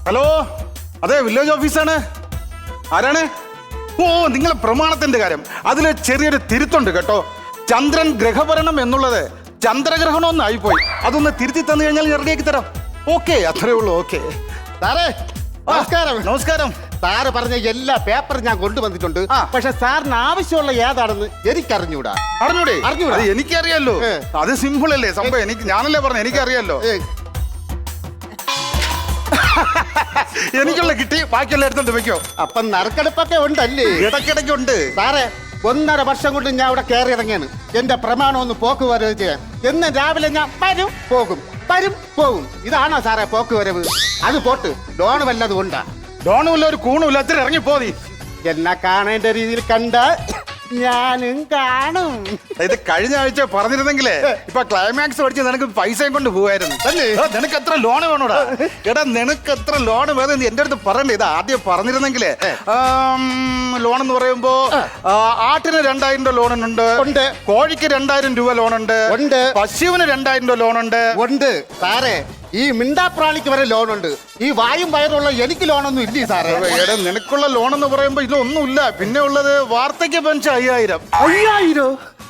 Hello, അതെ village ഓഫീസാണ്. ആരാണ്? ഓ, നിങ്ങളെ പ്രമാണത്തിന്റെ കാര്യം. അതിൽ ചെറിയൊരു തിരുത്തുണ്ട് കേട്ടോ. ചന്ദ്രൻ ഗ്രഹഭരണം എന്നുള്ളത് ചന്ദ്രഗ്രഹണമെന്ന് ആയിപ്പോയി. അതൊന്ന് തിരുത്തി തന്നു കഴിഞ്ഞാൽ ഞാൻ റെഡിയാക്കി തരാം. ഓക്കെ, അത്രേ ഉള്ളൂ. ഓക്കെ സാറേ നമസ്കാരം. നമസ്കാരം. സാറ് പറഞ്ഞ എല്ലാ പേപ്പറും ഞാൻ കൊണ്ടുവന്നിട്ടുണ്ട്. പക്ഷെ സാറിന് ആവശ്യമുള്ള ഏതാണെന്ന് എനിക്കറിഞ്ഞൂടാ. അറിഞ്ഞൂടെ? അത് എനിക്കറിയാലോ. അത് സിമ്പിൾ അല്ലേ സംഭവം. ഞാനല്ലേ പറഞ്ഞു, എനിക്കറിയാലോ. എനിക്കുള്ള കിട്ടി, ബാക്കിയുള്ള എടുത്തോണ്ട് വെക്കോ. അപ്പം നറുക്കെടുപ്പൊക്കെ ഉണ്ടല്ലേ? ഇടയ്ക്കിടയ്ക്ക് ഉണ്ട് സാറേ. 1.5 വർഷം കൊണ്ട് ഞാൻ ഇവിടെ കയറി ഇറങ്ങിയാണ്. എന്റെ പ്രമാണം ഒന്ന് പോക്ക് വരവ് ചെയ്യാൻ. എന്ന് രാവിലെ ഞാൻ വരും പോകും, വരും പോകും. ഇതാണോ സാറേ പോക്ക് വരവ്? അത് പോട്ട്, ലോൺ വല്ലതും ഉണ്ടാ? ലോണുമില്ല, ഒരു കൂണുമില്ല. അത്ര ഇറങ്ങിപ്പോതി. എന്നെ കാണേണ്ട രീതിയിൽ കണ്ട ഞാനും കാണും. ഇത് കഴിഞ്ഞ ആഴ്ച പറഞ്ഞിരുന്നെങ്കിലേ ഇപ്പൊ ക്ലൈമാക്സ് പഠിച്ച് നിനക്ക് പൈസയും കൊണ്ട് പോവായിരുന്നു. നിനക്ക് എത്ര ലോൺ വേണോടാ? എടാ, നിനക്ക് എത്ര ലോൺ വേണം എന്റെ അടുത്ത് പറയണ്ടേ? ഇത് ആദ്യം പറഞ്ഞിരുന്നെങ്കിലേ. ലോൺ എന്ന് പറയുമ്പോ ആട്ടിന് 2000 രൂപ ലോൺ ഉണ്ട്, കോഴിക്ക് 2000 രൂപ ലോൺ ഉണ്ട്, പശുവിന് 2000 രൂപ ലോൺ ഉണ്ട്. സാറേ, ഈ മിണ്ടാപ്രാണിക്ക് വരെ ലോൺ ഉണ്ട്. ഈ വായും വയറുള്ള എനിക്ക് ലോണൊന്നും ഇല്ലേ സാറേ? എടാ, നിനക്കുള്ള ലോൺ എന്ന് പറയുമ്പോ ഇതൊന്നുമില്ല. പിന്നെ ഉള്ളത് വാർദ്ധക്യ പെൻഷൻ 5000.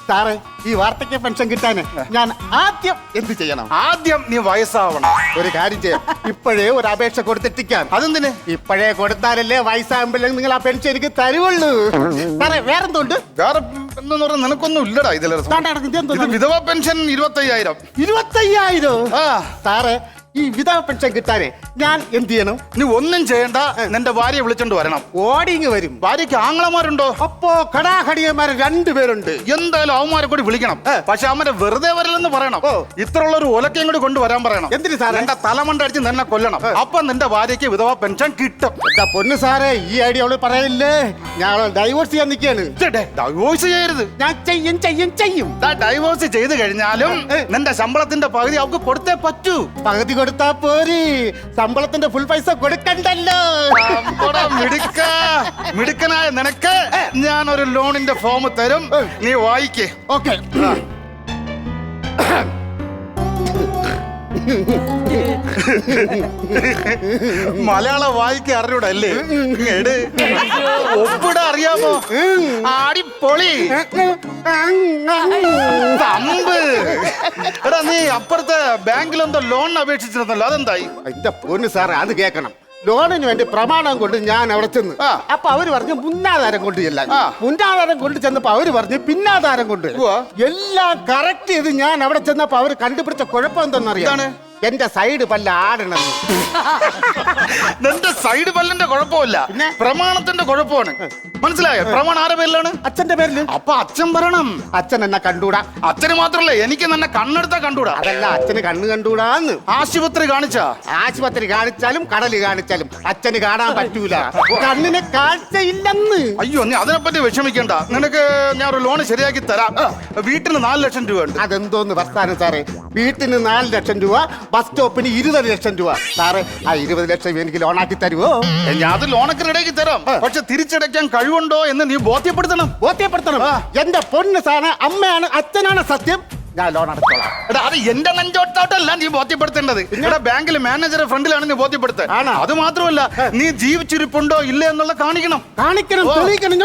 സാറേ, ഈ വാർദ്ധക്യ പെൻഷൻ കിട്ടാന് ഞാൻ ആദ്യം എന്ത് ചെയ്യണം? ആദ്യം നീ വയസ്സാവണം. ഒരു കാര്യം ചെയ്യാം, ഇപ്പോഴേ ഒരു അപേക്ഷ കൊടുത്തെത്തിക്കാം. അതെന്തിന്? ഇപ്പോഴേ കൊടുത്താലല്ലേ വയസ്സാകുമ്പോഴേ നിങ്ങൾ ആ പെൻഷൻ എനിക്ക് തരുവുള്ളൂ. സാറേ, വേറെന്തുണ്ട്? വേറെ എന്ന് പറഞ്ഞാൽ നിനക്കൊന്നും ഇല്ലടാ ഇതിൽ. വിധവ പെൻഷൻ 25000. 25000? സാറേ, ഈ വിധവ പെൻഷൻ കിട്ടാനേ ഞാൻ എന്ത് ചെയ്യണം? നീ ഒന്നും ചെയ്യണ്ട, നിന്റെ ഭാര്യയെ വിളിച്ചോണ്ട് വരണം. ഓടിങ് വരും. ഭാര്യക്ക് ആങ്ങളമാരുണ്ടോ? അപ്പോ കടാഹടിയന്മാര് 2 പേരുണ്ട്. എന്തായാലും അവന്മാരെ കൂടി വിളിക്കണം. പക്ഷെ അവന്മാരെ വെറുതെ വരലെന്ന് പറയണം. ഇത്രയുള്ള ഒരു ഒലക്കയും കൂടി കൊണ്ടുവരാൻ പറയണം. എന്തിന് സാറേ? എന്റെ തലമണ്ട അടിച്ച് നിന്നെ കൊല്ലണം. അപ്പൊ നിന്റെ ഭാര്യക്ക് വിധവ പെൻഷൻ കിട്ടും. എന്താ പൊന്നു സാറേ, ഈ ഐഡിയ അവള് പറയില്ലേ? ഞാൻ ഡൈവോഴ്സ് ചെയ്യാൻ നിൽക്കുകയാണ്. ഡൈവോഴ്സ് ചെയ്യരുത്. ഞാൻ ചെയ്യും. ഡൈവോഴ്സ് ചെയ്ത് കഴിഞ്ഞാലും നിന്റെ ശമ്പളത്തിന്റെ പകുതി അവർക്ക് കൊടുത്തേ പറ്റൂ. പകുതി കൊടുത്താ പോരി, ശമ്പളത്തിന്റെ ഫുൾ പൈസ കൊടുക്കണ്ടല്ലോ. മിടുക്കനായ നിനക്ക് ഞാൻ ഒരു ലോണിന്റെ ഫോം തരും, നീ വായിക്കേ. ഓക്കെ. മലയാളം വായിക്കാൻ അറിഞ്ഞൂടല്ലേ? ഒപ്പിട അറിയാമോ? ആടിപ്പൊളി. എടാ, നീ അപ്പുറത്തെ ബാങ്കിലെന്തോ ലോൺ അപേക്ഷിച്ചിരുന്നല്ലോ, അതെന്തായി? എന്റെ പൊന്നു സാറേ, അത് കേക്കണം. ലോണിന് വേണ്ടി പ്രമാണം കൊണ്ട് ഞാൻ അവിടെ ചെന്ന്. അപ്പൊ അവര് പറഞ്ഞു മുന്നാധാരം കൊണ്ട് ചെല്ലാൻ. മുന്നാധാരം കൊണ്ട് ചെന്നപ്പോ അവര് പറഞ്ഞു പിന്നാധാരം കൊണ്ട്. എല്ലാം കറക്റ്റ് ചെയ്ത് ഞാൻ അവിടെ ചെന്നപ്പോ അവര് കണ്ടുപിടിച്ച കുഴപ്പം എന്തെന്നറിയാം? എന്റെ സൈഡ് പല്ല ആടണം. നിന്റെ സൈഡ് പല്ലിന്റെ കുഴപ്പമില്ല, പ്രമാണത്തിന്റെ കുഴപ്പമാണ്. മനസ്സിലായോ? പ്രമാണം ആരുടെ പേരിലാണ്? അച്ഛന്റെ പേരില്. അപ്പൊ അച്ഛൻ പറയണം. അച്ഛൻ എന്നെ കണ്ടൂടാ. അച്ഛന് മാത്രല്ല, എനിക്ക് തന്നെ കണ്ണെടുത്താ കണ്ടൂടാ. അതല്ല, അച്ഛന് കണ്ണ് കണ്ടൂടാന്ന്. ആശുപത്രി കാണിച്ചാ? ആശുപത്രി കാണിച്ചാലും കടല് കാണിച്ചാലും അച്ഛന് കാണാൻ പറ്റൂല. കണ്ണിന് കാഴ്ചയില്ലെന്ന്. അയ്യോ, നീ അതിനെപ്പറ്റി വിഷമിക്കണ്ട. നിനക്ക് ഞാൻ ഒരു ലോൺ ശരിയാക്കി തരാം. വീട്ടിന് 4 ലക്ഷം രൂപ ഉണ്ട്. അതെന്തോന്ന് വർത്താനം സാറേ? വീട്ടിന് 4 ലക്ഷം രൂപ, ബസ് സ്റ്റോപ്പിന് 20 ലക്ഷം രൂപ. സാറേ, ആ 20 ലക്ഷം എനിക്ക് ലോണാക്കി തരുമോ? ഞാൻ അത് ലോണൊക്കെ റെഡിയാക്കി തരാം. പക്ഷെ തിരിച്ചടയ്ക്കാൻ കഴിവുണ്ടോ എന്ന് നീ ബോധ്യപ്പെടുത്തണം. എന്റെ പൊന്ന് സാറേ, അമ്മയാണ് അച്ഛനാണ് സത്യം. ഞാൻ ലോൺ അടച്ചോളാം. എടാ, അത് എന്റെ നെഞ്ചോട്ടോട്ടല്ല നീ ബോധ്യപ്പെടുത്തേണ്ടത്. ഇവിടെ ബാങ്കിൽ മാനേജറെ ഫ്രണ്ടിലാണ് നീ ബോധ്യപ്പെടുത്തുക. അത് മാത്രമല്ല, നീ ജീവിച്ചിരിപ്പുണ്ടോ ഇല്ല എന്നുള്ള കാണിക്കണം. തെളിയിക്കണം.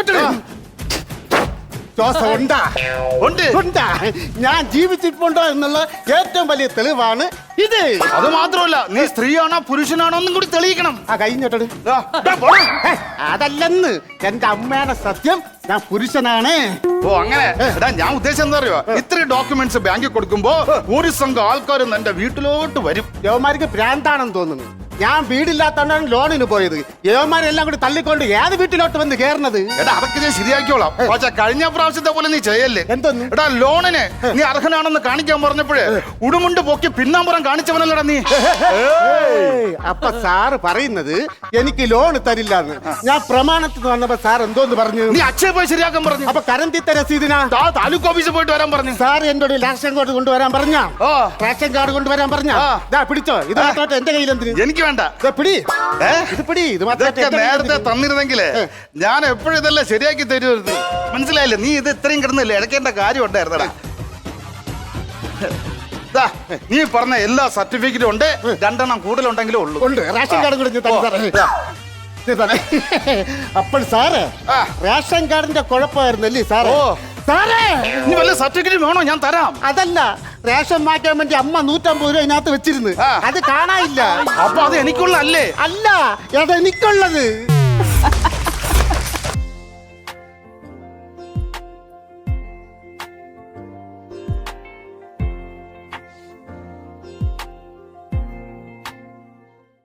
ഞാൻ ജീവിച്ചിട്ടുണ്ടോ എന്നുള്ള ഏറ്റവും വലിയ തെളിവാണ് ഇത്. അത് മാത്രമല്ല, നീ സ്ത്രീയാണോ പുരുഷനാണോ ഒന്നും കൂടി തെളിയിക്കണം. കഴിഞ്ഞിട്ട് അതല്ലെന്ന്, എന്റെ അമ്മയാണ് സത്യം, ഞാൻ പുരുഷനാണ്. ഓ, അങ്ങനെ. എടാ, ഞാൻ ഉദ്ദേശം എന്താ അറിയോ? ഇത്രയും ഡോക്യുമെന്റ്സ് ബാങ്കിൽ കൊടുക്കുമ്പോ ഒരു സംഘം ആൾക്കാർ എന്റെ വീട്ടിലോട്ട് വരും. യവന്മാർക്ക് ഭ്രാന്താണെന്ന് തോന്നുന്നു. ഞാൻ വീടില്ലാത്തോണ്ടാണ് ലോണിന് പോയത്. യവന്മാരെല്ലാം കൂടി തള്ളിക്കൊണ്ട് ഏത് വീട്ടിലോട്ട് വന്ന് കയറുന്നത്? എടാ, അതൊക്കെ ഞാൻ ശരിയാക്കിയോളാം. പക്ഷെ കഴിഞ്ഞ പ്രാവശ്യത്തെ പോലെ നീ ചെയ്യല്ലേ. എന്തോന്ന്? എടാ, ലോണിന് നീ അർഹനാണെന്ന് കാണിക്കാൻ പറഞ്ഞപ്പോഴേ ഉടുമുണ്ട് പൊക്കി പിന്നാമ്പുറം കാണിച്ചവനല്ലടാ നീ. അപ്പൊ സാറ് പറയുന്നത് എനിക്ക് ലോൺ തരില്ലെന്ന്. ഞാൻ പ്രമാണത്തിന് വന്നപ്പോ സാർ എന്തോന്ന് പറഞ്ഞു? നീ അക്ഷയ പോയി ശരിയാക്കാൻ പറഞ്ഞു. അപ്പൊ കരന്തിത്ത രസീതിനാ താലൂക്ക് ഓഫീസിൽ പോയിട്ട് വരാൻ പറഞ്ഞു. സാർ എന്നോട് റേഷൻ കാർഡ് കൊണ്ടുവരാൻ പറഞ്ഞ. റേഷൻ കാർഡ് കൊണ്ടുവരാൻ പറഞ്ഞ. പിടിച്ചോ, ഇത് എന്റെ കയ്യിൽ എന്തിന്? എനിക്ക് വേണ്ട. നേരത്തെ തന്നിരുന്നെങ്കിലേ ഞാൻ എപ്പോഴും ഇതെല്ലാം ശരിയാക്കി തരുമായിരുന്നു. മനസ്സിലായില്ലേ? നീ ഇത് ഇത്രയും കിടന്നില്ലേ ഇടയ്ക്കേണ്ട കാര്യം ഉണ്ടായിരുന്നടാ. ദാ, നീ പറഞ്ഞ എല്ലാ സർട്ടിഫിക്കറ്റും ഉണ്ട്, 2 എണ്ണം കൂടുതലുണ്ടെങ്കിലേ ഉള്ളൂ. ഉണ്ട്, റേഷൻ കാർഡ് കൂടെ അപ്പോൾ സാറ് റേഷൻ കാർഡിന്റെ കുഴപ്പമായിരുന്നല്ലേ സാറേ? സാറേ ഇനി വല്ല സർട്ടിഫിക്കറ്റ് വേണോ? ഞാൻ തരാം. അതല്ല, റേഷൻ മാറ്റാൻ വേണ്ടി അമ്മ 150 രൂപ ഇതിനകത്ത് വെച്ചിരുന്നു, അത് കാണാനില്ല. അപ്പൊ അത് എനിക്കുള്ള അല്ലേ? അല്ല, അതെനിക്കുള്ളത്.